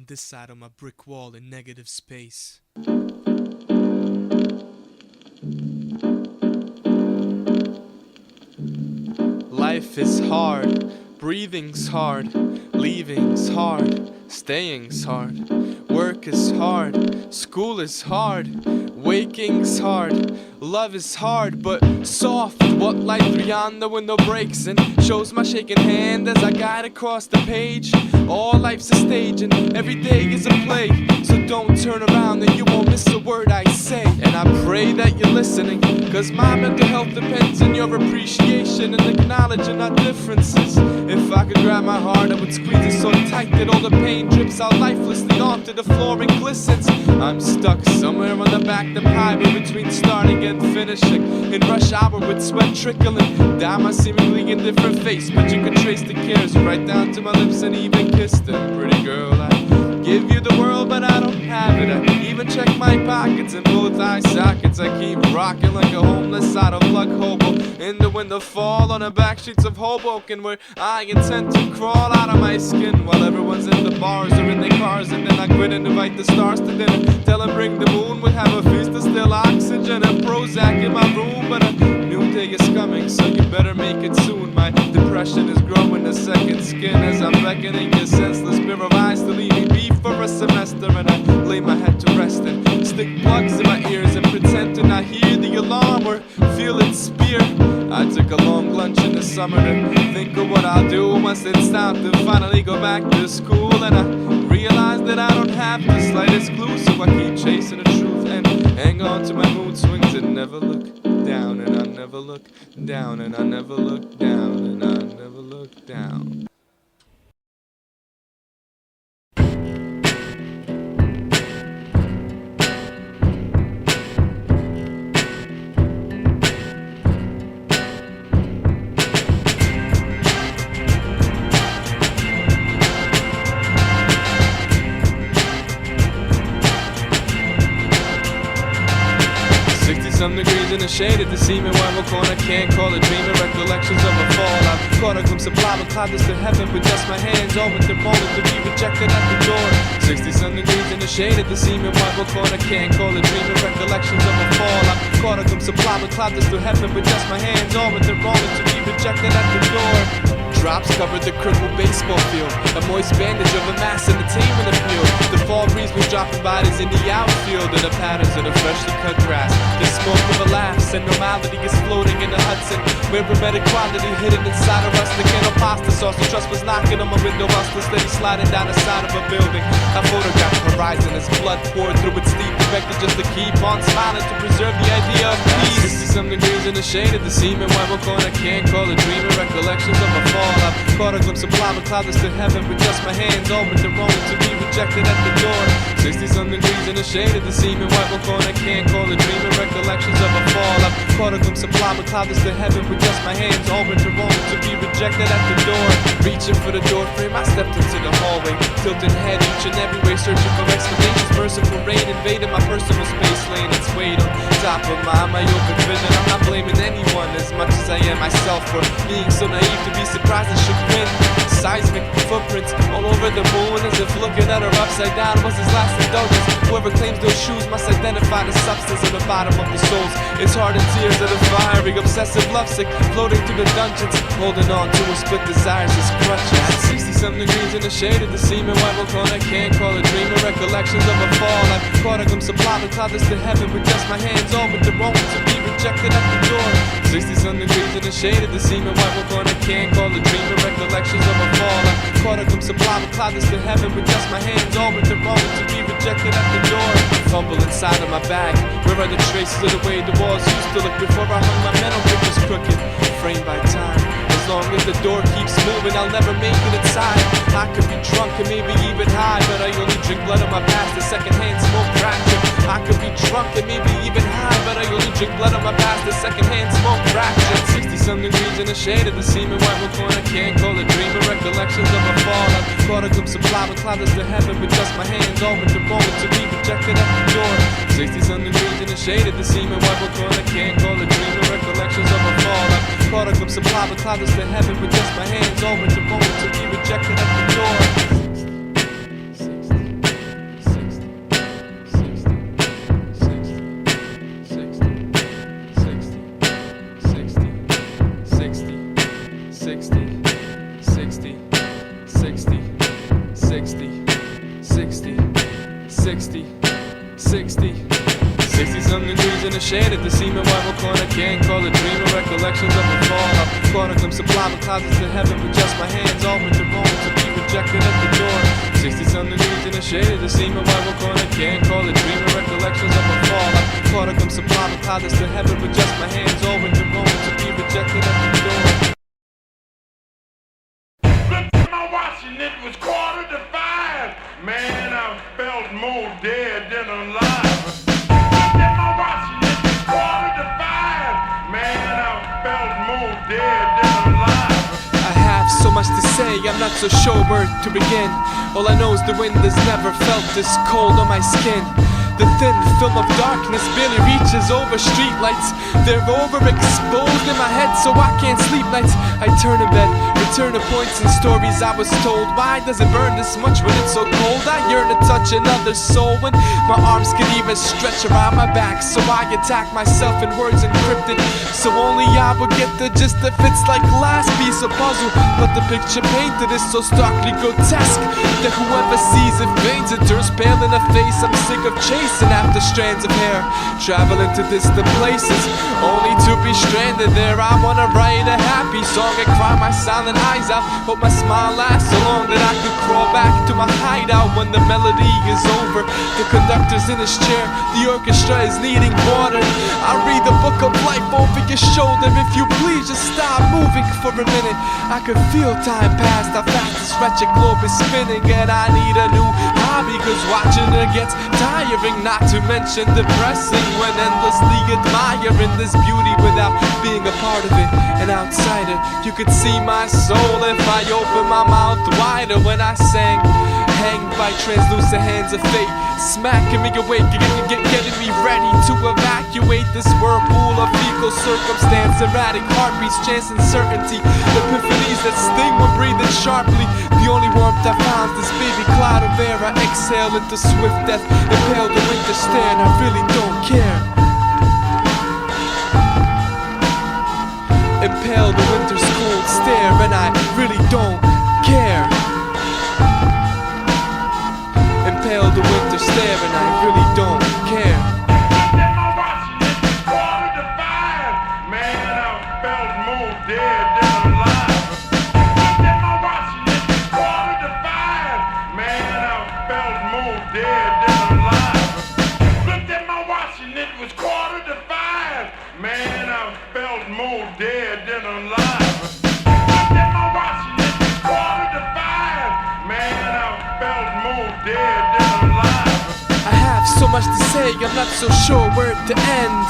this side of my brick wall in negative space. Life is hard, breathing's hard, leaving's hard, staying's hard. Work is hard, school is hard, waking's hard. Love is hard but soft. What light beyond the window breaks and shows my shaking hand as I guide across the page. All life's a stage and every day is a play. So don't turn around and you won't miss a word I say. And I pray that you're listening, cause my mental health depends on your appreciation and acknowledging our differences. If I could grab my heart, I would squeeze it so tight that all the pain drips out lifelessly onto the floor and glistens. I'm stuck somewhere on the back of the highway between starting and finishing, in rush hour with sweat trickling down my seemingly indifferent face. But you can trace the cares right down to my lips and even kiss them. Pretty girl, I give you the world but I don't have it. I even check my pockets and both eye sockets. I keep rocking like a homeless out of luck hobo in the winter fall on the back streets of Hoboken, where I intend to crawl out of my skin while everyone's in the bars or in their cars. And then I quit and invite the stars to dinner, tell them bring the moon, we'll have a feast of still oxygen and Prozac in my room. But a new day is coming, so you better make it soon. My depression is growing a second skin as I'm beckoning your senseless pair of eyes to leave me be for a semester. And I lay my head to rest and stick plugs in my ears and pretend to not hear the alarm or feel its spear. I took a long lunch in the summer to think of what I'll do once it's time to finally go back to school. And I realized that I don't have the slightest clue, so I keep chasing the truth and hang on to my mood swings and never look down. And I never look down, and I never look down, and I never look down. 60-some degrees in the shade at the seeming rival corner. Can't call it dreaming, recollections of a fall. I've caught a glimpse of lava clouds to heaven with just my hands all with the moment to be rejected at the door. 60-some degrees in the shade at the seeming rival corner. Can't call it dreaming, recollections of a fall. I've caught a glimpse of lava clouds to heaven with just my hands all with the moment to be rejected at the door. Drops covered the crippled baseball field, a moist bandage of a mass entertainment appeal. The fall breeze was dropping bodies in the outfield, and the patterns of the freshly cut grass. The smoke of a laughs and normality is floating in the Hudson, where hermetic quality hidden inside of us. The can of pasta sauce, the trust was knocking on my window, while still steady sliding down the side of a building. I photographed the horizon as blood poured through its deep, perfected just to keep on smiling to preserve the idea of peace. 60-some degrees in the shade of the seeming rival corner. Can't call it dreaming, recollections of a fall. I've caught a glimpse of lava clouds to heaven with just my hands all with the moment to be rejected at the door. 60-some degrees in the shade of the seeming white corner. Can't call it dreaming, recollections of a fall. I've caught a glimpse of lava clouds to heaven with just my hands all with the moment to be rejected at the door. Reaching for the door frame, I stepped into the hallway, tilting head each and every way, searching for explanations. Merciful rain invaded my personal space, laying its weight on top of my open vision. I'm not blaming anyone as much as I am myself for being so naive to be surprised and chagrined. Seismic footprints all over the moon, as if looking at her upside down was his last indulgence. Whoever claims those shoes must identify the substance in the bottom of the souls. It's heart and tears of the fiery, obsessive lovesick, floating through the dungeons, holding on to a split desires as crutches. At 60-some degrees in the shade of the seeming white corner. Can't call it dreaming, recollections of a fall. I've caught a glimpse of lava clouds to heaven with just my hands on with the moment to be rejected at the door. 60-some degrees in the shade of the seeming white corner. Can't call it dreaming, recollections of a fall. I've caught a glimpse of lava clouds to heaven with just my hands all with the moment to be rejected at the door. Fumble inside of my bag, where are the traces of the way the walls used to look before I hung my mental pictures crooked, framed by time. As long as the door keeps moving, I'll never make it inside. I could be drunk and maybe even high, but I only drink blood of my past, the secondhand smoke fracture. I could be drunk and maybe even high, but I only drink blood of my past, the secondhand smoke fracture. 60-some degrees in the shade of the seeming white corner. Can't call it dreaming, recollections of a fall. I've caught a glimpse of lava clouds to heaven with just my hands all with the moment to be rejected at the door. 60-some degrees in the shade of the seeming white corner. Can't call it dreaming, recollections of a fall. I've caught a glimpse of lava clouds to heaven with just my hands all with the moment to be rejected at the door. 60. 60, 60, 60. 60-some degrees in the shade at the seam and rival corner. Can't call it dream or recollections of a fall. I've caught a glimpse of lava closets to heaven with just my hands. All with the moment to be rejected at the door. 60-some degrees in the shade at the seam and rival corner. Can't call it dream or recollections of a fall. I've caught a glimpse of lava closets to heaven with just my hands. All with the moment to be rejected at the door. Looked at my watch and it was 4:45. Man, I felt more dead than alive. I have so much to say, I'm not so sure where to begin. All I know is the wind has never felt this cold on my skin. The thin film of darkness barely reaches over streetlights. They're overexposed in my head so I can't sleep nights. I turn in bed, return to points and stories I was told. Why does it burn this much when it's so cold? I yearn to touch another soul when my arms can even stretch around my back. So I attack myself in words encrypted, so only I will get the gist if it's like last piece of puzzle. But the picture painted is so starkly grotesque that whoever sees it faints and turns pale in the face. I'm sick of chasing after strands of hair, traveling to distant places only to be stranded there. I wanna write a happy song and cry my silent eyes out. Hope my smile lasts so long that I could crawl back to my hideout when the melody is over. The conductor's in his chair, the orchestra is needing water. I read the book of life over your shoulder. If you please just stop moving for a minute. I can feel time pass, how fast this wretched globe is spinning. And I need a new hobby, cause watching it gets tiring. Not to mention depressing when endlessly admiring this beauty without being a part of it. An outsider, you could see my soul if I open my mouth wider when I sang. Hanged by translucent hands of fate, smacking me awake, getting me ready to evacuate this whirlpool of fecal circumstance. Erratic heartbeats, chance uncertainty, epiphanies that sting when breathing sharply. The only warmth I found is this baby cloud of air. I exhale into swift death, impale the winter stare, and I really don't care. Impale the winter's cold stare, and I really don't care. Impale the winter stare, and I really don't care. Man, I felt more dead than alive. Looked at my watch and it was 4:05. Man, I felt more dead than alive. Looked at my watch and it was 4:05. Man, I felt more dead than alive. Looked at my watch and it was 4:05. Man, I felt more dead than alive. I have so much to say, I'm not so sure where to end.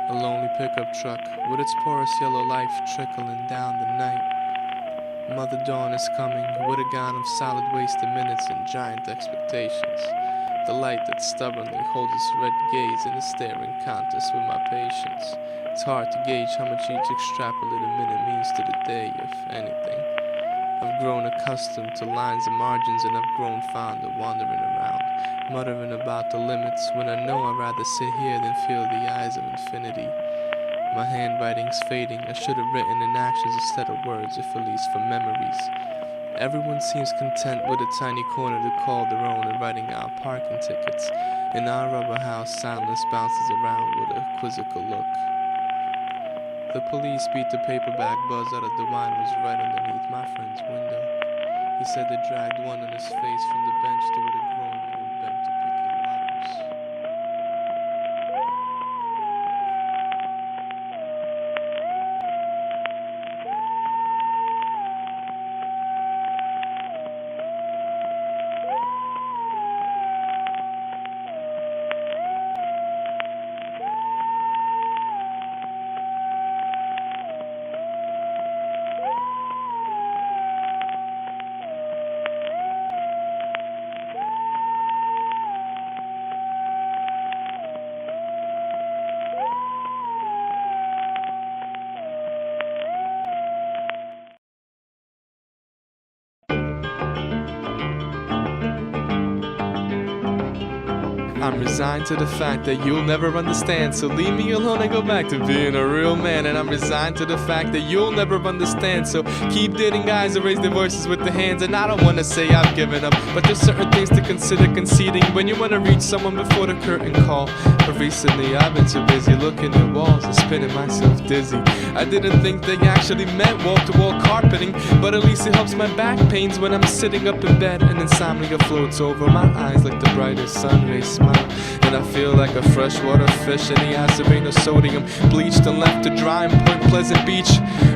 A lonely pickup truck with its porous yellow life trickling down the night. Mother Dawn is coming with a gown of solid wasted minutes and giant expectations. The light that stubbornly holds its red gaze in a staring contest with my patience. It's hard to gauge how much each extrapolated minute means to the day, if anything. I've grown accustomed to lines and margins, and I've grown fond of wandering around, muttering about the limits when I know I'd rather sit here than feel the eyes of infinity. My handwriting's fading, I should have written in actions instead of words, if at least for memories. Everyone seems content with a tiny corner to call their own and writing out parking tickets. In our rubber house, silence bounces around with a quizzical look. The police beat the paperback buzz out of the wine was right underneath my friend's window. He said they dragged one on his face from the bench to where the growing moon bent to picket lovers. I'm resigned to the fact that you'll never understand. So leave me alone and go back to being a real man. And I'm resigned to the fact that you'll never understand. So keep dating guys that raise their voices with the hands. And I don't wanna say I've given up, but there's certain things to consider conceding when you wanna reach someone before the curtain call. But recently I've been too busy looking at walls and spinning myself dizzy. I didn't think they actually meant wall-to-wall carpeting, but at least it helps my back pains when I'm sitting up in bed and insomnia floats over my eyes like the brightest sun ray smile. And I feel like a freshwater fish in the eyes, there ain't no sodium, bleached and left to dry in Point Pleasant Beach.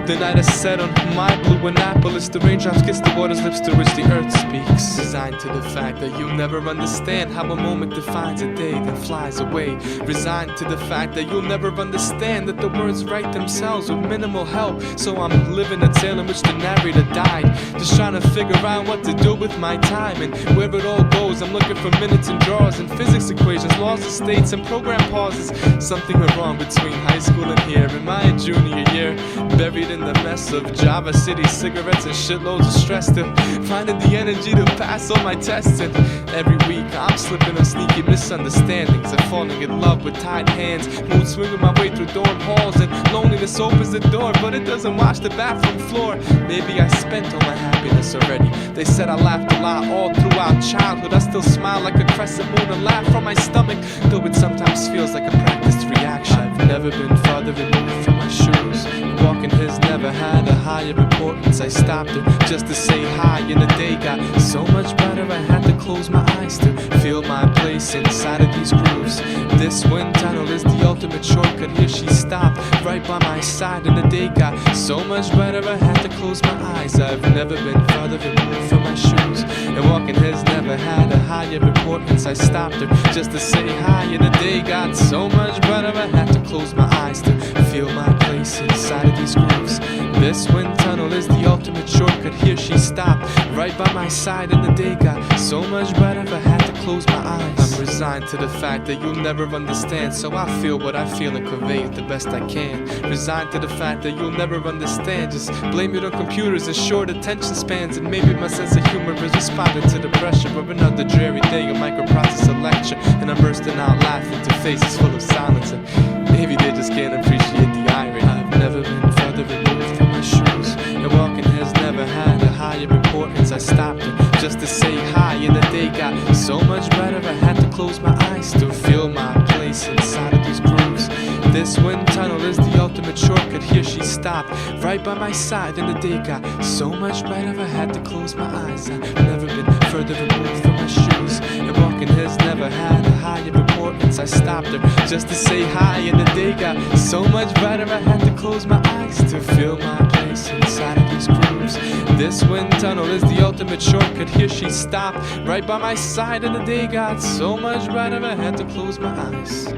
The night has set on my blue Annapolis, the raindrops kiss the water's lips through which the earth speaks. Resigned to the fact that you'll never understand how a moment defines a day then flies away. Resigned to the fact that you'll never understand that the words write themselves with minimal help. So I'm living a tale in which the narrator died, just trying to figure out what to do with my time. And where it all goes, I'm looking for minutes and draws and physics equations, laws of states and program pauses. Something went wrong between high school and here in my junior year, buried in the mess of Java City cigarettes and shitloads of stress, still finding the energy to pass all my tests. And every week I'm slipping on sneaky misunderstandings and falling in love with tied hands, mood swinging my way through dorm halls, and loneliness opens the door but it doesn't wash the bathroom floor. Maybe I spent all my happiness already. They said I laughed a lot all throughout childhood. I still smile like a crescent moon and laugh from my stomach, though it sometimes feels like a practiced reaction. I've never been farther removed from my shoes. Walking has never had a higher importance. I stopped it just to say hi, and the day got so much better I had to close my eyes to feel my place inside of these grooves. This wind tunnel is the ultimate shortcut. Here she stopped right by my side, and the day got so much better I had to close my eyes. I've never been farther removed from my shoes, and walking has never had a higher importance. I stopped her just to say hi, and the day got so much better I had to close my eyes to feel my place inside of these grooves. This wind tunnel is the ultimate shortcut. Here she stopped right by my side, and the day got so much better I had to close my eyes. I'm resigned to the fact that you'll never understand, so I feel what I feel and convey it the best I can. Resigned to the fact that you'll never understand, just blame it on computers and short attention spans. And maybe my sense of humor is responding to the pressure of another dreary day, a microprocessor lecture, and I'm bursting out laughing to faces full of silence. And maybe they just can't appreciate the irony. I've never been further removed from my shoes, and walking has never had a higher importance. I stopped her just to say hi, and the day got so much better I had to close my eyes to feel my place inside of these grooves. This wind tunnel is the ultimate shortcut. Here she stopped right by my side, and the day got so much better I had to close my eyes. I've never been further removed from my shoes, and walking has never had a higher importance. I stopped her just to say hi, and the day got so much better I had to close my eyes to feel my place inside of these grooves. This wind tunnel is the ultimate shortcut. Here she stopped right by my side, and the day got so much better I had to close my eyes.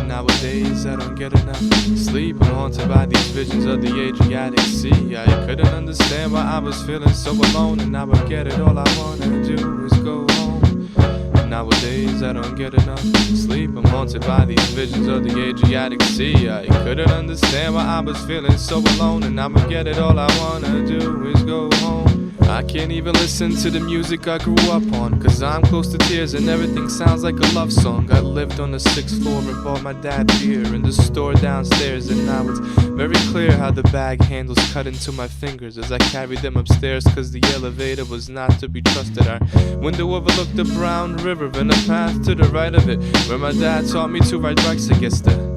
Nowadays I don't get enough sleep. I'm haunted by these visions of the Adriatic Sea. I couldn't understand why I was feeling so alone, and now I get it. All I wanna do is go home. Nowadays I don't get enough sleep. I'm haunted by these visions of the Adriatic Sea. I couldn't understand why I was feeling so alone, and now I get it. All I wanna do is go home. I can't even listen to the music I grew up on, cause I'm close to tears and everything sounds like a love song. I lived on the 6th floor and bought my dad beer in the store downstairs, and now it's very clear how the bag handles cut into my fingers as I carried them upstairs, cause the elevator was not to be trusted. Our window overlooked the brown river and a path to the right of it, where my dad taught me to ride bikes against the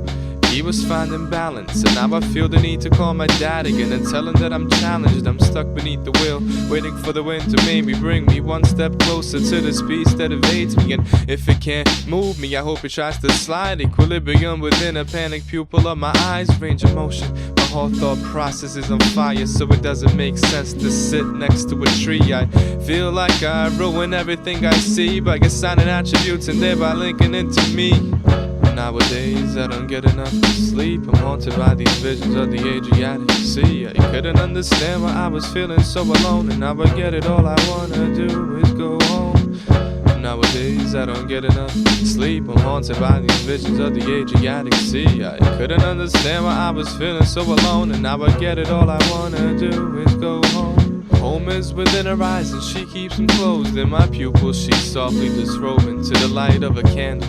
he was finding balance, and now I feel the need to call my dad again and tell him that I'm challenged. I'm stuck beneath the wheel, waiting for the wind to maybe bring me one step closer to the speed that evades me. And if it can't move me, I hope it tries to slide. Equilibrium within a panic pupil of my eyes, range of motion. My whole thought process is on fire, so it doesn't make sense to sit next to a tree. I feel like I ruin everything I see by assigning attributes and thereby linking into me. Nowadays I don't get enough sleep. I'm haunted by these visions of the Adriatic Sea. I couldn't understand why I was feeling so alone, and now I get it. All I wanna do is go home. Nowadays I don't get enough sleep. I'm haunted by these visions of the Adriatic Sea. I couldn't understand why I was feeling so alone, and now I get it. All I wanna do is go home. Home is within her eyes, and she keeps them closed. In my pupils she softly disrobing to the light of a candle,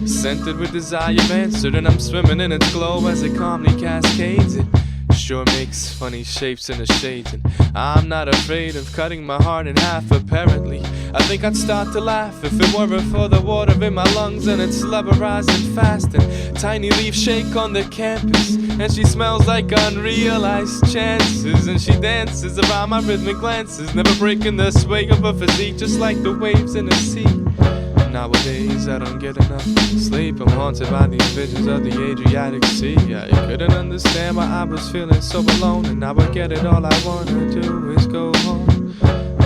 scented with desire answered, and I'm swimming in its glow as it calmly cascades. It sure makes funny shapes in the shades, and I'm not afraid of cutting my heart in half. Apparently I think I'd start to laugh if it weren't for the water in my lungs, and it's slower rising fast, and tiny leaves shake on the campus, and she smells like unrealized chances, and she dances around my rhythmic glances, never breaking the sway of her physique, just like the waves in the sea. Nowadays I don't get enough sleep. I'm haunted by these visions of the Adriatic Sea. I couldn't understand why I was feeling so alone, and now I get it. All I wanna do is go home.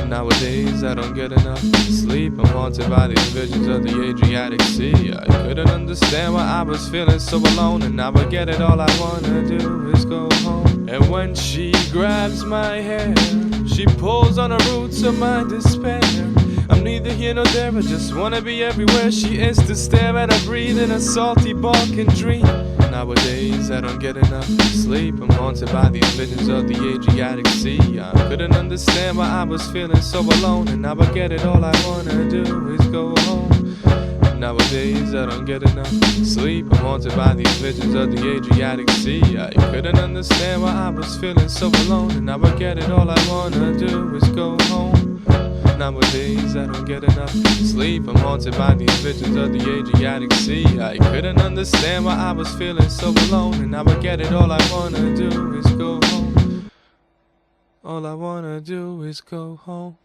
Nowadays I don't get enough sleep. I'm haunted by these visions of the Adriatic Sea. I couldn't understand why I was feeling so alone, and now I get it. All I wanna do is go home. And when she grabs my hair, she pulls on the roots of my despair. I'm neither here nor there, I just wanna be everywhere she is, to stare at her breathe in a salty bark and dream. Nowadays I don't get enough sleep. I'm haunted by these visions of the Adriatic Sea. I couldn't understand why I was feeling so alone, and now I get it. All I wanna do is go home. Nowadays I don't get enough sleep. I'm haunted by these visions of the Adriatic Sea. I couldn't understand why I was feeling so alone, and now I get it. All I wanna do is go home. Nowadays I don't get enough sleep. I'm haunted by these visions of the Adriatic Sea. I couldn't understand why I was feeling so alone, and now I get it. All I wanna do is go home. All I wanna do is go home.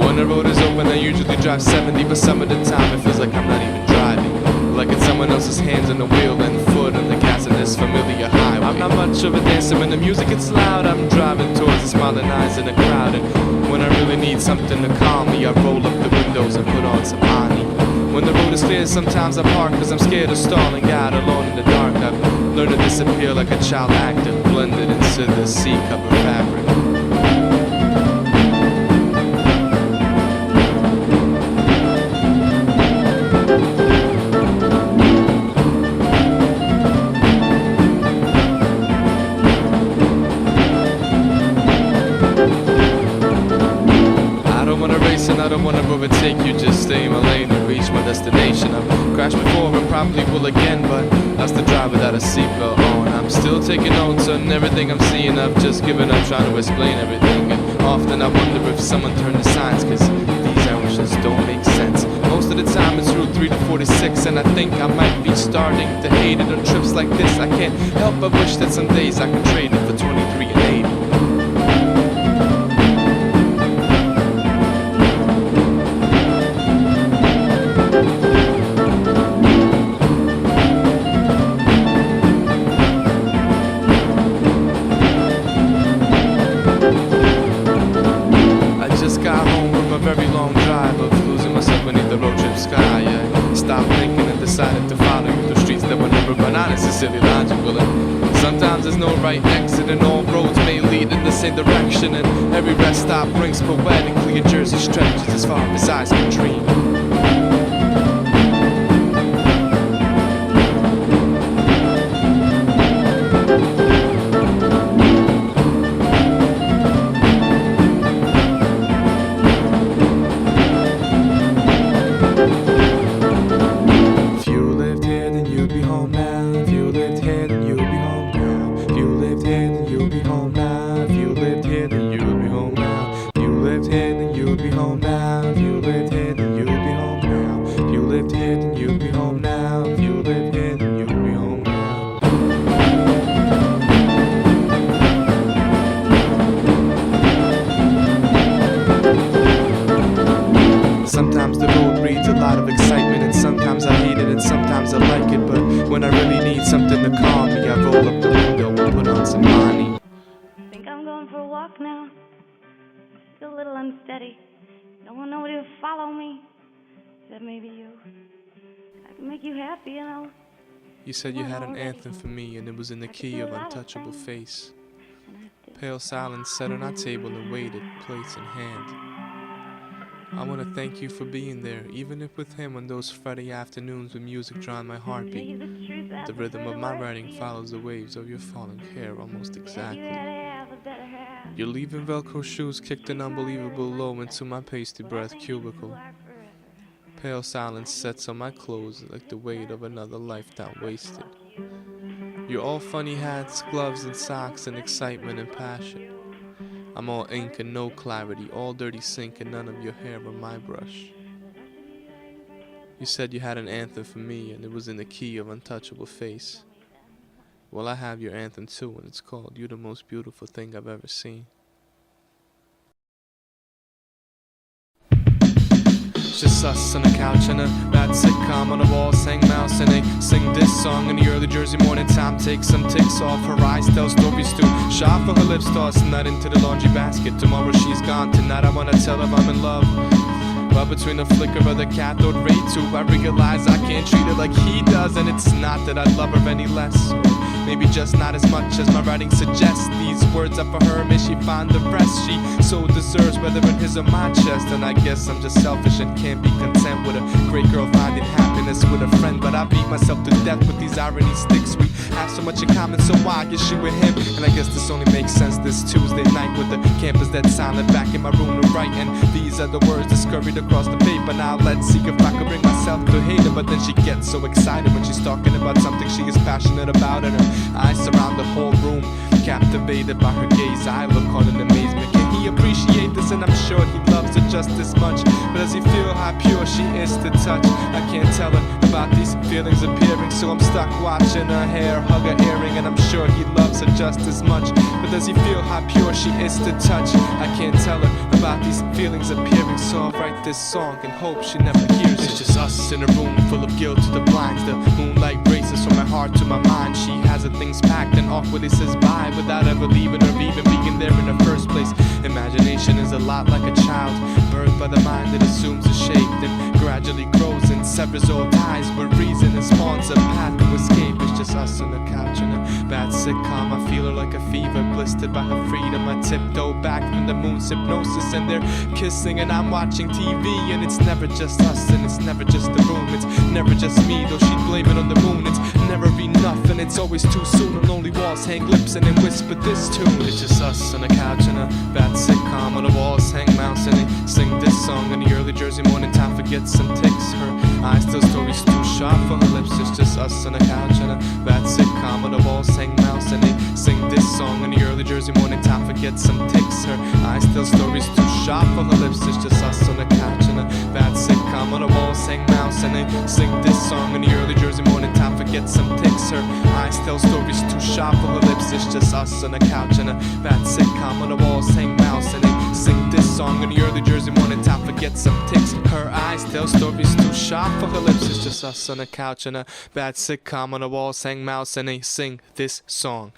When the road is open I usually drive 70, but some of the time it feels like I'm not even driving, like it's someone else's hands on the wheel and foot on the gas in this familiar highway. I'm not much of a dancer when the music gets loud. I'm driving towards the smiling eyes in the crowd, and when I really need something to calm me, I roll up the windows and put on some honey. When the road is clear, sometimes I park cause I'm scared of stalling out alone in the dark. I've learned to disappear like a child actor, blended into the sea cover fabric. I don't wanna overtake you, just stay in my lane and reach my destination. I've crashed before and probably will again, but that's the drive without a seatbelt on. I'm still taking notes on everything I'm seeing. I've just given up trying to explain everything, and often I wonder if someone turned the signs, cause these arrows just don't make sense. Most of the time it's Route 3 to 46, and I think I might be starting to hate it on trips like this. I can't help but wish that some days I could trade it for 23 and 80. Very long drive of losing myself beneath the road trip sky. I stopped thinking and decided to follow you through streets that would never run out. It's sincerely logical, and sometimes there's no right exit, and all roads may lead in the same direction, and every rest stop rings poetically. A Jersey stretches as far as eyes can dream. Sometimes the road breeds a lot of excitement, and sometimes I hate it, and sometimes I like it. But when I really need something to calm me, I roll up the window and put on some money. Think I'm going for a walk now. Still a little unsteady. No one nobody to follow me. Except maybe you. I can make you happy, you know. You said you had an anthem for me, and it was in the key of Untouchable Face. Pale silence sat on our table and waited, plates in hand. I want to thank you for being there, even if with him on those Friday afternoons when music drowned my heartbeat. The rhythm of my writing follows the waves of your falling hair almost exactly. Your leaving Velcro shoes kicked an unbelievable low into my pasty breath cubicle. Pale silence sets on my clothes like the weight of another lifetime wasted. You're all funny hats, gloves and socks and excitement and passion. I'm all ink and no clarity, all dirty sink and none of your hair on my brush. You said you had an anthem for me and it was in the key of Untouchable Face. Well, I have your anthem too, and it's called You're the Most Beautiful Thing I've Ever Seen. It's just us on the couch and a bad sitcom on the wall, sang mouse and they sing this song in the early Jersey morning time. Take some ticks off her eyes, tell stories to shop for her lips, toss nut into the laundry basket. Tomorrow she's gone, tonight I wanna tell her I'm in love. But between the flicker of the cathode ray tube, I realize I can't treat her like he does. And it's not that I love her any less, or maybe just not as much as my writing suggests. These words are for her, may she find the rest she so deserves, whether in his or my chest. And I guess I'm just selfish and can't be content with a great girl finding happiness with a friend. But I beat myself to death with these irony sticks. We have so much in common, so why get she with him? And I guess this only makes sense this Tuesday night with the campus dead silent back in my room to write. And these are the words that scurried across the paper. Now let's see if I can bring myself to hate her. But then she gets so excited when she's talking about something she is passionate about, and her eyes surround the whole room, captivated by her gaze. I look on in amazement. Can he appreciate this? And I'm sure he loves her just as much. But does he feel how pure she is to touch? I can't tell her about these feelings appearing, so I'm stuck watching her hair, hug her earring, and I'm sure he loves her just as much. But does he feel how pure she is to touch? I can't tell her about these feelings appearing, so I'll write this song and hope she never hears it. It's just us in a room full of guilt to the blinds. The moonlight races from my heart to my mind. She has her things packed and awkwardly says bye without ever leaving or even being there in the first place. Imagination is a lot like a child, birthed by the mind that assumes a shape, then gradually grows and severs all ties with reason and spawns a path to escape. It's just us on the couch in a bad sitcom. I feel her like a fever, blistered by her freedom. I tiptoe back from the moon's hypnosis and they're kissing and I'm watching TV. And it's never just us and it's never just the room. It's never just me, though she'd blame it on the moon. It's never enough and it's always too soon. On lonely walls hang lips and then whisper this tune. It's just us on the couch in a bad sitcom. On the walls hang mouse and they sing this song in the early Jersey morning time. Forget some ticks, her eyes tell stories too sharp for her lips. It's just us on the couch in a bad sitcom. On the walls hang mouse and they sing this song in the early Jersey morning time. Forget some ticks, her eyes tell stories too sharp for her lips. It's just us on the couch in a bad sitcom. On the walls hang mouse and they sing this song in the early Jersey morning time. Forget some ticks, her eyes tell stories too sharp for her lips. It's just us on the couch in a bad sitcom. On the walls hang mouse and they sing this song in the early Jersey morning time. Forget some ticks, her eyes tell stories too sharp for her lips. It's just us on the couch in a bad sitcom. On the walls hang mouse and they sing this song.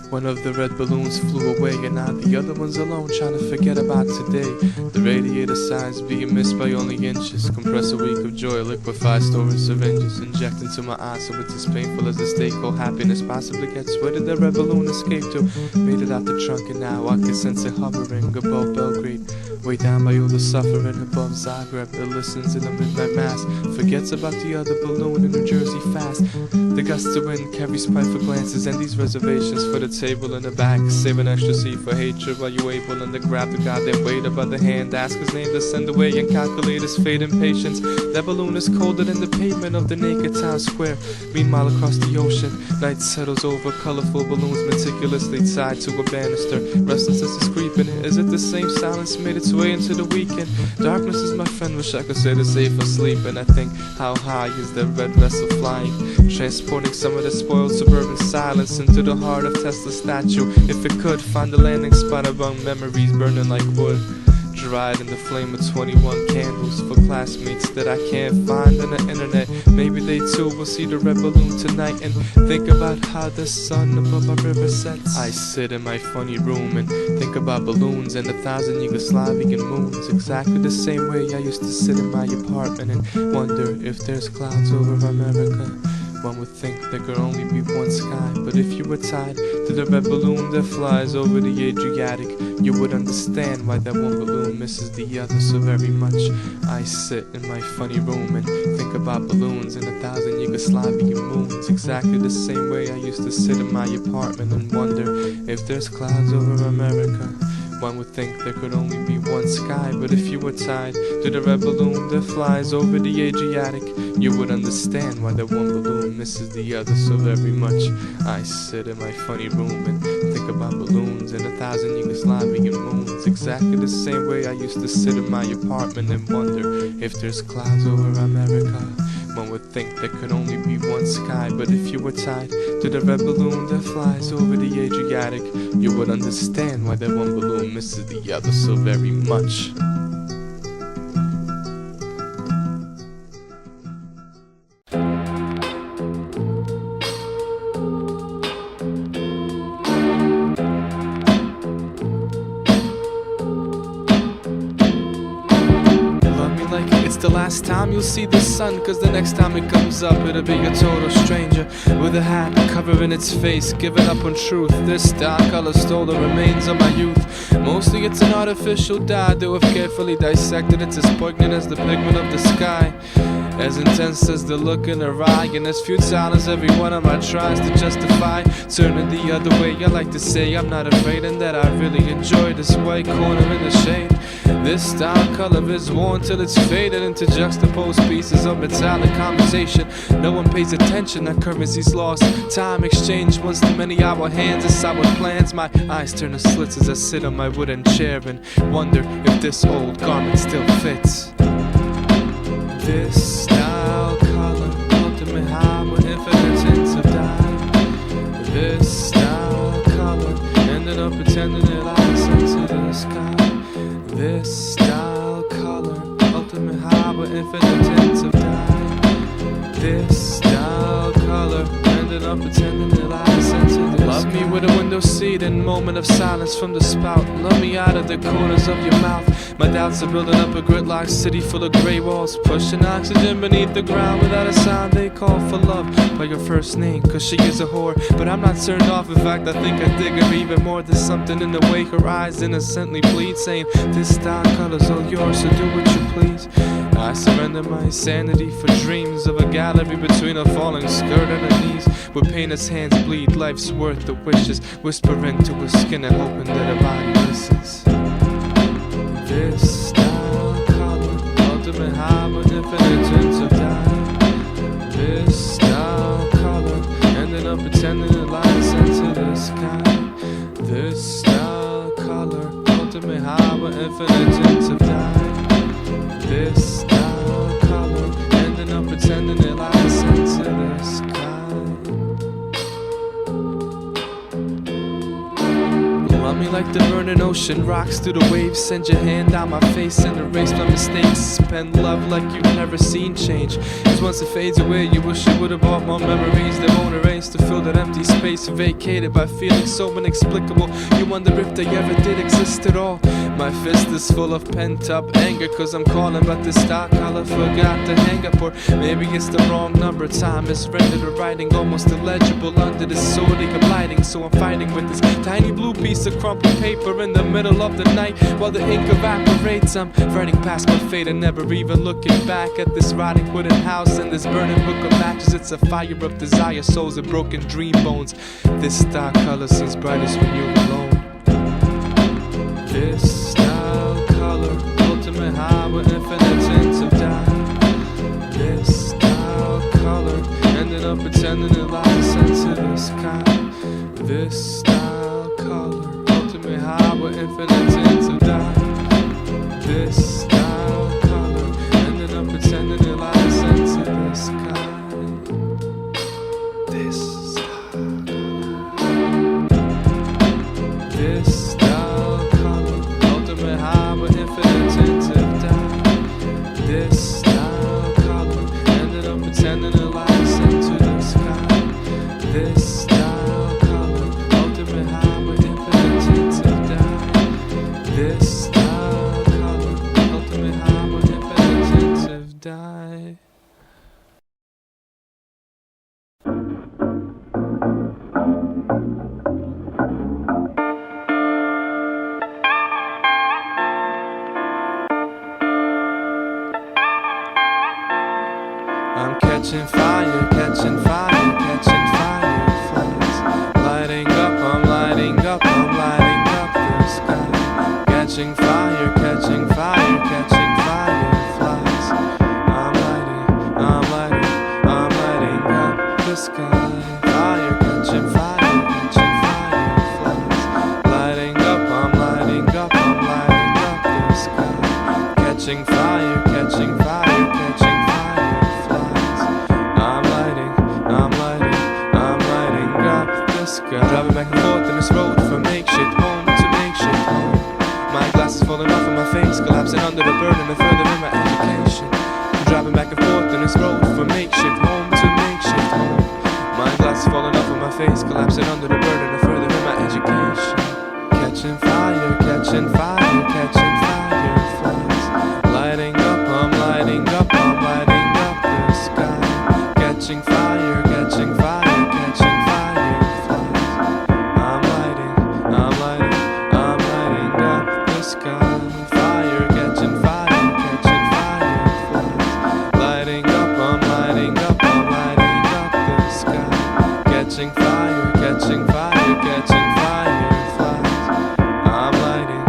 One of the red balloons flew away and now the other one's alone trying to forget about today. The radiator size being missed by only inches. Compress a week of joy, liquefy storage syringes. Inject into my eyes so it's as painful as the stake. All happiness possibly gets. Where did the red balloon escape to? Made it out the trunk and now I can sense it hovering above Belgrade. Way down by all the suffering above Zagreb that listens in the midnight mass. Forgets about the other balloon in New Jersey fast. The gust of wind carries spiteful glances and these reservations for the table in the back. Save an extra seat for hatred while you able and to grab the goddamn waiter by the hand. Ask his name to send away and calculate his fate and patience. That balloon is colder than the pavement of the naked town square. Meanwhile across the ocean, night settles over colorful balloons meticulously tied to a banister. Restlessness is creeping. Is it the same silence made its way into the weekend? Darkness is my friend, wish I could say the safe asleep. And I think, how high is that red vessel flying? Transporting some of the spoiled suburban silence into the heart of Tesla's statue. If it could find a landing spot among memories burning like wood. dried in the flame of 21 candles for classmates that I can't find on the internet. Maybe they too will see the red balloon tonight and think about how the sun above our river sets. I sit in my funny room and think about balloons and 1,000 Yugoslavian moons, exactly the same way I used to sit in my apartment and wonder if there's clouds over America. One would think there could only be one sky, but if you were tied to the red balloon that flies over the Adriatic, you would understand why that one balloon misses the other so very much. I sit in my funny room and think about balloons and 1,000 Yugoslavian moons, exactly the same way I used to sit in my apartment and wonder if there's clouds over America. One would think there could only be one sky, but if you were tied to the red balloon that flies over the Adriatic, you would understand why that one balloon misses the other so very much. I sit in my funny room and think about balloons and 1,000 Yugoslavian moons, exactly the same way I used to sit in my apartment and wonder if there's clouds over America. One would think there could only be one sky, but if you were tied to the red balloon that flies over the Adriatic, you would understand why that one balloon misses the other so very much. The last time you'll see the sun, cause the next time it comes up it'll be a total stranger with a hat covering its face, giving up on truth. This.Style.Color stole the remains of my youth. Mostly it's an artificial dye, though if carefully dissected it's as poignant as the pigment of the sky, as intense as the look in her eye, and as futile as every one of my tries to justify turning the other way. I like to say I'm not afraid and that I really enjoy this white corner in the shade. This.Style.Color is worn till it's faded into juxtaposed pieces of metallic conversation. No one pays attention, that currency's lost. Time exchanged once too many our hands as our plans. My eyes turn to slits as I sit on my wooden chair and wonder if this old garment still fits. This.Style.Color, ultimate high with infinite tints of dye. This.Style.Color, ended up pretending that I sent to the sky. This.Style.Color, ultimate high with infinite tints of dye. This.Style.Color, ended up pretending that I sent to the sky. Love me with a window seat and moment of silence from the spout. Love me out of the corners of your mouth. My doubts are building up a gridlock city full of grey walls, pushing oxygen beneath the ground without a sound. They call for love by your first name, cause she is a whore, but I'm not turned off. In fact, I think I dig her even more. There's something in the way her eyes innocently plead, saying This.Style.Color's all yours, so do what you please. I surrender my sanity for dreams of a gallery between a falling skirt and her knees, where painter's hands bleed life's worth of wishes, whispering to her skin and hoping that her body listens. This.Style.Color, ultimate high with infinite tints of dye. This.Style.Color, ending up pretending that light sent to the sky. This.Style.Color, ultimate high with infinite tints of dye. This.Style.Color, ending up pretending that light sent to the sky. Love me like the burning ocean rocks through the waves. Send your hand down my face and erase my mistakes. Spend love like you've never seen change. Cause once it fades away, you wish you would've bought more memories that won't erase to fill that empty space vacated by feelings so inexplicable. You wonder if they ever did exist at all. My fist is full of pent-up anger, cause I'm calling, but This.Style.Color forgot to hang up. Or maybe it's the wrong number. Time is rendered the writing almost illegible under this sodium lighting. So I'm fighting with this tiny blue piece of crumpled paper in the middle of the night while the ink evaporates. I'm writing past my fate and never even looking back at this rotting wooden house and this burning book of matches. It's a fire of desire, souls of broken dream bones. This.Style.Color seems brightest when you're alone. This.Style.Color, ultimate high with infinite tints of dye. This.Style.Color, ending up pretending that light sent to the sky. This.Style.Color, ultimate high with infinite tints of dye. This.Style.Color, ending up pretending that light sent to the sky. This.Style.Color, ultimate high with infinite I'm catching fire, catching fire, catching fireflies. Lighting up, I'm lighting up, I'm lighting up the sky. Catching fire, catching fire, catching fireflies. I'm lighting up the sky. Fire, catching fire, catching fireflies. Lighting up, I'm lighting up, I'm lighting up the sky. Catching fire, catching fire, catching fireflies. I'm lighting up the sky. Driving back and forth in this road from makeshift home to makeshift home. My glasses falling off of my face, collapsing under the burden of further in my education. Driving back and forth in this road from makeshift home to makeshift home. My glasses falling off of my face, collapsing under the burden of further in my education. Catching fire, catching fire, catching fireflies. Lighting up, I'm lighting up, I'm lighting up the sky. Catching fire, catching fire, catching fireflies. I'm lighting up the sky. Fire, catching fire, catching fireflies. Lighting up, I'm lighting up, I'm lighting up the sky. Catching fire, catching fire, catching fireflies. I'm lighting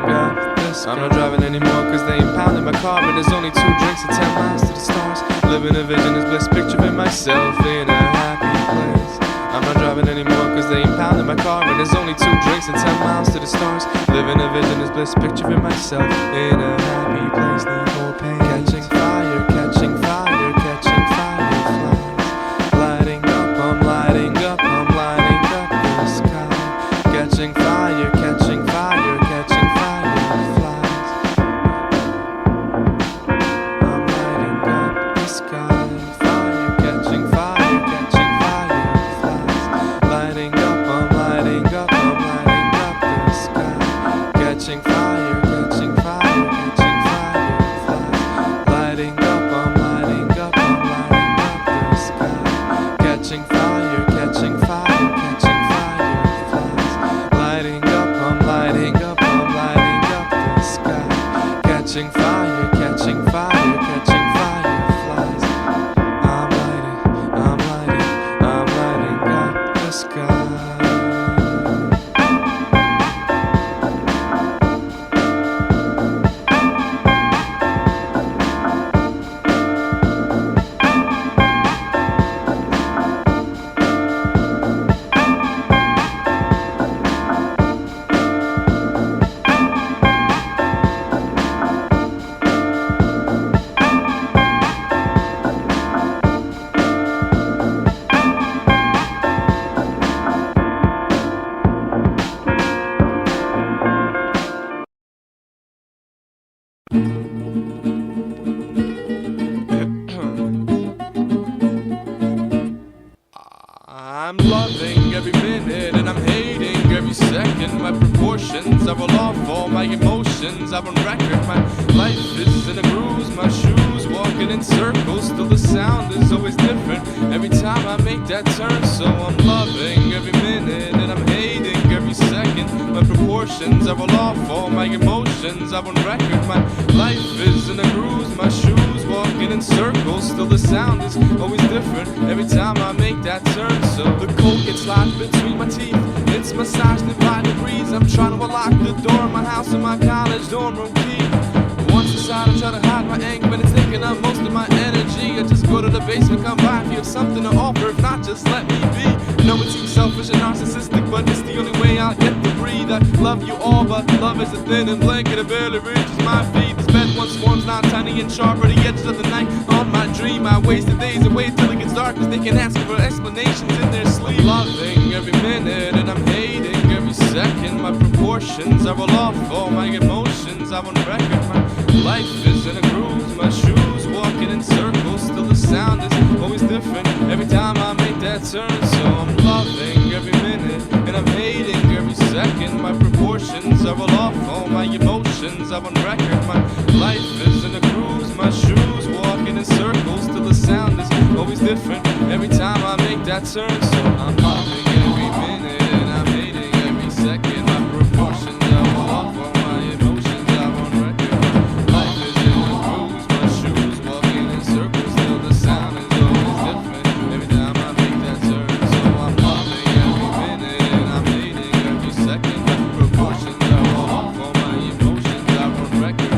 up the sky. I'm not driving anymore cause they impounded my car, but there's only 2 drinks and 10 miles to the stars. Living a vision is bliss, picturing myself in a happy place. I'm not driving anymore cause they impounded my car, but there's only 2 drinks and 10 miles to the stars. Living a vision is bliss, picturing myself in a happy place. Need more pain. Catching fire, catching fire, catching fireflies. Lighting up, I'm lighting up, I'm lighting up the sky. Catching fire, catching fire, catching fireflies. I'm lighting up the sky. Fire, catching fire, catching fireflies. Lighting up, I'm lighting up, I'm lighting up the sky. Catching fire, catching fire, catching fireflies. Lighting up, I'm lighting up, I'm lighting up the sky. Catching fire, catching fire, catching fireflies. Lighting up, I'm lighting up, I'm lighting up the sky. Catching fire, catching fire, catching fireflies. I'm lighting up the sky. I'm loving every minute and I'm hating every second. My proportions are all off, all my emotions are on record. My life is in a groove, my shoes walking in circles. Still the sound is always different every time I make that turn. So I'm loving every minute and I'm hating every second. My proportions are all off, all my emotions are on record. My life is in a groove, my shoes walking in circles. Still the sound is always different every time I make that turn. So the cold gets lodged between my teeth, it's massaged in 5 degrees. I'm trying to unlock the door of my house and my college dorm room key. Once inside I try to hide my anger, but it's taking up most of my energy. I just go to the basement, come by if you have something to offer. If not, just let me be. I know it seems selfish and narcissistic, but it's the only way I'll get to breathe. I love you all, but love is a thin and blanket that barely reaches my feet. This bed once warms, not tiny and sharp, or the edges of the night on my dream. I wasted days away till it gets dark, cause they can ask for explanations in their sleep. Loving every minute and I'm hating every second. My proportions are all off, all my emotions are on record. My life is in a groove, my shoes walking in circles. Still the sound is always different every time I make that turn. So I'm loving every minute and I'm hating every second. My proportions are all off, all my emotions are on record. My life is in a groove, my shoes walking in circles. Till the sound is always different every time I make that turn. So I'm loving every minute and I'm hating every second. My proportions are all off, all my emotions are on record. Life is in the grooves, my shoes walking in circles, still the sound is always different every time I make that turn. So I'm loving every minute and I'm hating every second. My proportions are all off, all my emotions are on record.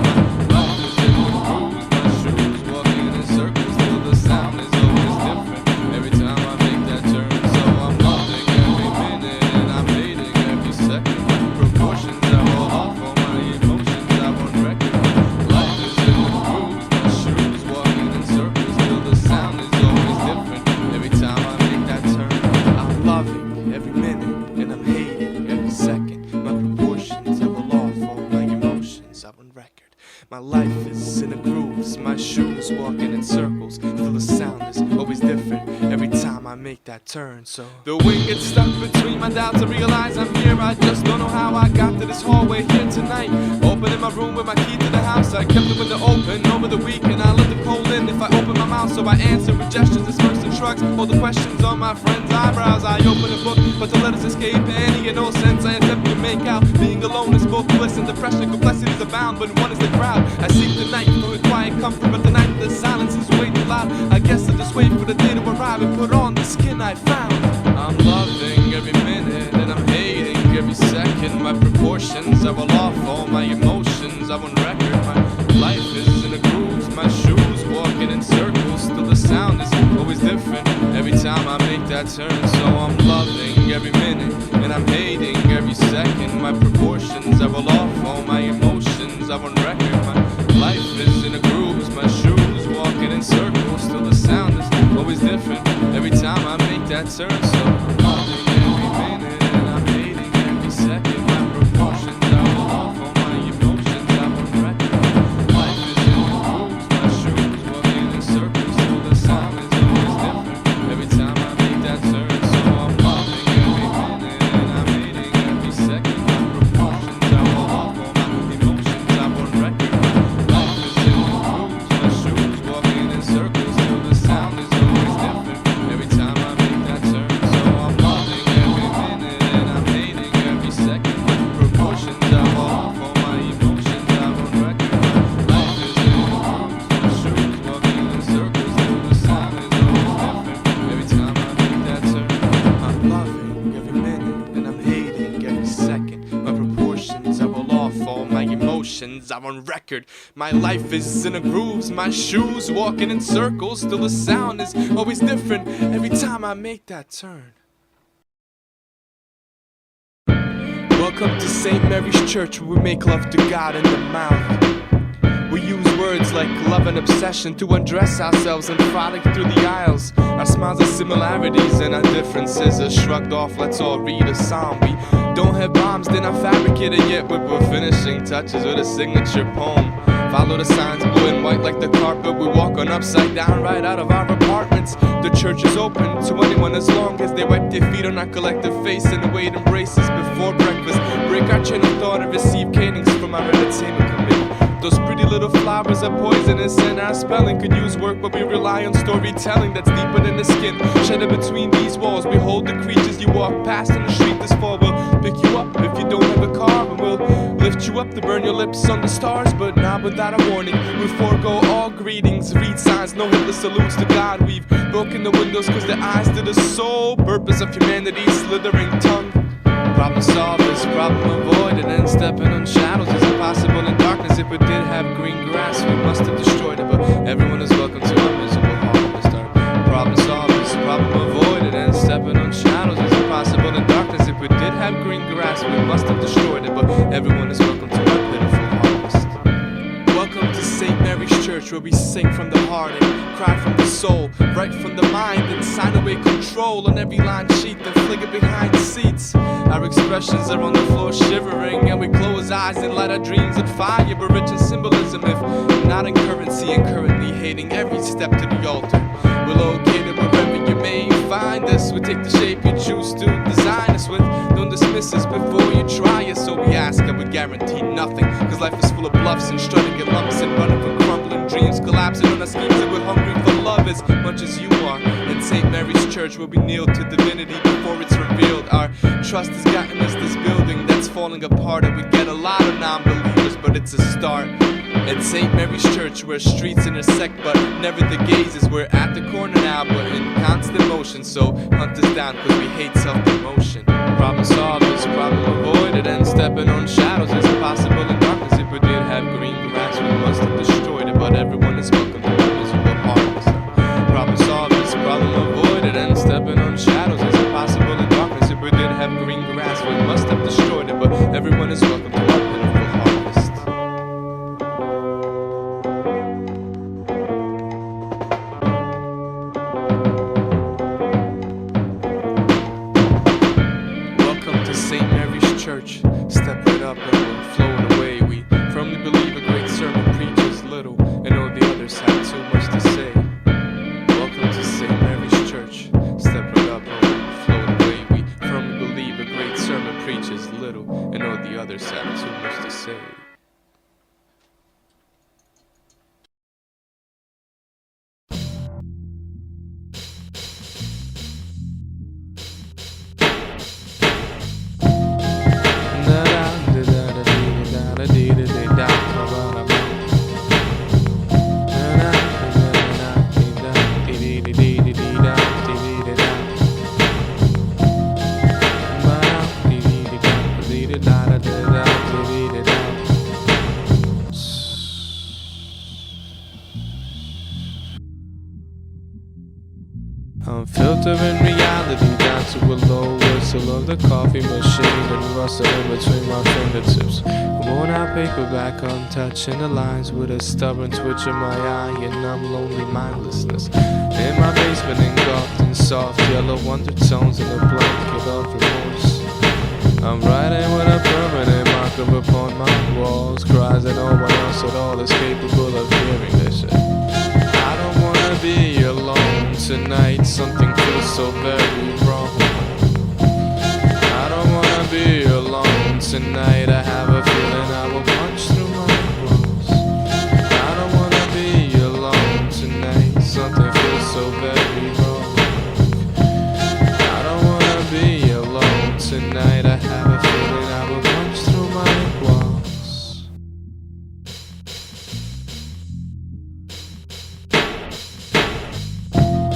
Life is in the grooves, my shoes walking in circles, still the sound is always different every time I make that turn. So I'm loving every minute and I'm hating every second. My proportions are all off, all my emotions are on record. Life is in the grooves, my shoes walking in circles, still the sound is always different every time I make that turn. I'm loving every minute and I'm hating every second. My proportions are all off, all my emotions are on record. My life is in the grooves, my shoes walking in circles, still the sound is always different every time I make that turn. So the wind gets stuck between my doubts, I realize I'm here, I just don't know how I got to this hallway here tonight. Opening my room with my key to the house, I kept the window open over the weekend, I let the cold in if I open my mouth, so I answer with gestures, disperse and shrugs, all the questions on my friend's eyebrows. I open a book, but the letters escape any and no sense I attempt to make out. Being alone is both bliss and depression, complexities abound, but one is the crowd. I seek the night for a quiet comfort, but the night the silence is way too loud. I guess I just wait for the day to arrive and put on the skin I found. I'm loving every minute and I'm hating every second. My proportions are all off, all my emotions are on record. My life is in the grooves, my shoes walking in circles, still the sound is always different every time I make that turn. So I'm loving every minute and I'm hating every second. My proportions are all off, all my emotions are on record. My life is in the grooves, my shoes walking in circles, still the sound is always different every time I make that turn. So I'm loving every minute and I'm hating every second. My proportions are all off, all my emotions are on record. Life is in the grooves, my shoes walking in circles, still the sound is always different every time I make that turn. So I'm loving every minute and I'm hating every second. My proportions are all off, all my emotions are on record. Life is in the grooves, my shoes walking in circles, still the sound is always different every time I make that turn. So I'm loving every minute and I'm hating every second. My proportions are all off, all my emotions are on record. Life is in the grooves, my shoes walking in circles, still the sound is always different every time I make that turn. I'm loving every minute and I'm hating every second. My proportions are all off, all my emotions are on record. My life is in the grooves, my shoes walking in circles, still the sound is always different every time I make that turn. Welcome to St. Mary's Church, where we make love to God in the mouth. We use words like love and obsession to undress ourselves and frolic through the aisles. Our smiles are similarities and our differences are shrugged off. Let's all read a psalm. We don't have bombs, they're not fabricated yet, but we're finishing touches with a signature poem. Follow the signs, blue and white like the carpet. We walk on upside down right out of our apartments. The church is open to anyone as long as they wipe their feet on our collective face and await embraces before breakfast. Break our chain of thought and receive canings from our entertainment committee. Those pretty little flowers are poisonous and our spelling could use work, but we rely on storytelling that's deeper than the skin. Shattered between these walls, we hold the creatures you walk past in the street this fall. We'll pick you up if you don't have a car, and we'll lift you up to burn your lips on the stars, but not without a warning. We forego all greetings, read signs, no Hitler salutes to God. We've broken the windows cause the eyes to the sole purpose of humanity's slithering tongue. Problem solvers, problem avoided, and stepping on shadows is impossible in darkness. If it did have green grass, we must have destroyed it, but everyone is welcome to our miserable harvest. Our problem solvers, problem avoided, and stepping on shadows is impossible in darkness. If we did have green grass, we must have destroyed it, but everyone is welcome to our pitiful harvest. Welcome to St. Mary's Church, where we sing from the heart and cry from the soul, write from the mind and sign away control on every line sheet, then fling it behind the seats. Our expressions are on the floor shivering, and we close eyes and light our dreams on fire, but rich in symbolism, if not in currency, and currently hating every step to the altar. We're located wherever you may find us. We take the shape you choose to design us with. Don't dismiss us before you try us, so we ask and we guarantee nothing, cause life is full of bluffs and strutting at lumps and running from crumbling dreams, collapsing on our schemes, and we're hungry for love. as much as you are. In St. Mary's Church where we kneel to divinity before it's revealed. Our trust has gotten us this building that's falling apart, and we get a lot of non-believers, but it's a start. At St. Mary's Church where streets intersect but never the gazes, we're at the corner now but in constant motion, so hunt us down cause we hate self-promotion. Problem solved is problem avoided, and stepping on shadows is impossible in darkness. If we did have green grass we must have destroyed it, but everyone is welcome to a miserable harvest. Problem solved is problem avoided, and stepping on shadows is impossible in darkness. If we did have green grass we must have destroyed it, but everyone is welcome to our pitiful harvest. St. Mary's Church, step right up and we're flown away. We firmly believe a great sermon preaches little, and all the others have too much to say. Welcome to St. Mary's Church, step right up and we're flown away. We firmly believe a great sermon preaches little, and all the others have too much to say. I'm filtering reality down to a low whistle of the coffee machine and rustling between my fingertips. Worn out paperback, I'm touching the lines with a stubborn twitch in my eye and numb lonely mindlessness. In my basement engulfed in soft yellow undertones in a blanket of remorse. I'm writing with a permanent marker upon my walls, cries that no one else at all is capable of hearing. They say, I don't wanna be alone tonight, something feels so very wrong. I don't wanna be alone tonight, I have a feeling I will punch through my walls. I don't wanna be alone tonight, something feels so very wrong. I don't wanna be alone tonight, I have a feeling I will punch through my walls.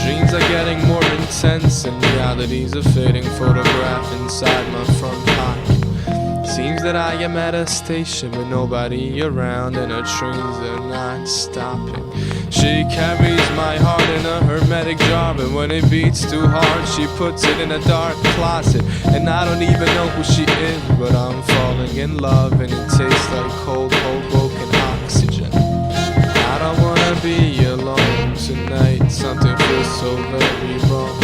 Dreams are getting more intense and reality's a fading photograph inside my front pocket. Seems that I am at a station with nobody around and her trains are not stopping. She carries my heart in a hermetic jar, and when it beats too hard she puts it in a dark closet. And I don't even know who she is, but I'm falling in love and it tastes like cold Hoboken oxygen. I don't wanna be alone tonight, something feels so very wrong.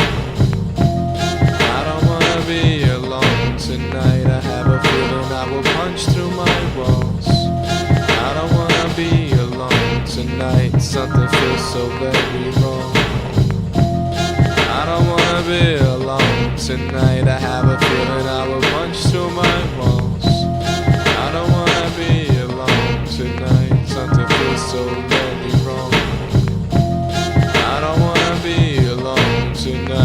I don't wanna be alone tonight, I have a feeling I will punch through my walls. I don't wanna be alone tonight, something feels so very wrong. I don't wanna be alone tonight, I have a feeling I will punch through my walls. I don't wanna be alone tonight, something feels so very wrong. I don't wanna be alone tonight.